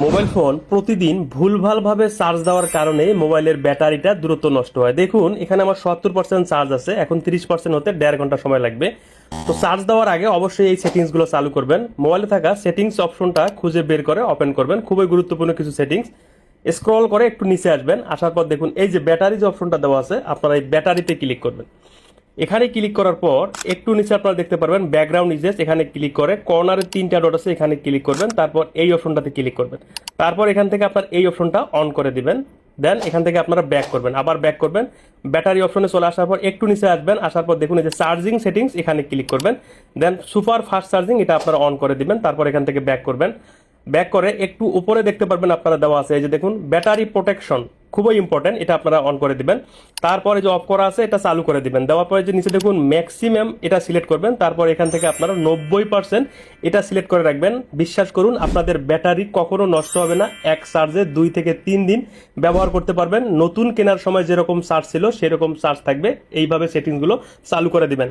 Mobile phone প্রতিদিন ভুলভালভাবে charge দেওয়ার কারণে মোবাইলের ব্যাটারিটা দ্রুত নষ্ট হয়। দেখুন এখানে আমার 70% চার্জ আছে, এখন 30% হতে 1.5 ঘন্টা সময় লাগবে। তো চার্জ দেওয়ার আগে অবশ্যই এই সেটিংসগুলো চালু করবেন। মোবাইলে থাকা সেটিংস অপশনটা খুঁজে বের করে ওপেন করবেন, খুবই গুরুত্বপূর্ণ কিছু সেটিংস। স্ক্রল করে একটু নিচে আসবেন, আসার পর দেখুন এই যে ব্যাটারি যে অপশনটা দেওয়া আছে, আপনারা এই ব্যাটারিতে ক্লিক করবেন। এখানে ক্লিক করার পর একটু নিচে আপনারা দেখতে পারবেন ব্যাকগ্রাউন্ড ইজেস, এখানে ক্লিক করে কর্নারে 3টা ডট আছে, এখানে ক্লিক করবেন। তারপর এই অপশনটাতে ক্লিক করবেন। তারপর এখান থেকে আপনার এই অপশনটা অন করে দিবেন। দেন এখান থেকে আপনারা ব্যাক করবেন, আবার ব্যাক করবেন। ব্যাটারি অপশনে চলে আসার পর একটু নিচে আসবেন, আসার পর দেখুন এই যে চার্জিং সেটিংস, এখানে ক্লিক করবেন। দেন সুপার ফাস্ট চার্জিং এটা আপনারা অন করে দিবেন। তারপর এখান থেকে ব্যাক করবেন। ব্যাক করে একটু উপরে দেখতে পারবেন আপনারা দেওয়া আছে এই যে দেখুন ব্যাটারি প্রোটেকশন, খুবই ইম্পর্টেন্ট, এটা আপনারা অন করে দিবেন। তারপরে যে অফ করা আছে এটা চালু করে দিবেন। দেওয়ার পরে যে নিচে দেখুন ম্যাক্সিমাম এটা সিলেক্ট করবেন। তারপর এখান থেকে আপনারা 90% এটা সিলেক্ট করে রাখবেন। বিশ্বাস করুন আপনাদের ব্যাটারি কখনো নষ্ট হবে না, এক চার্জে 2 থেকে 3 দিন ব্যবহার করতে পারবেন। নতুন কেনার সময় যেরকম চার্জ ছিল সেরকম চার্জ থাকবে। এইভাবে সেটিংসগুলো চালু করে দিবেন।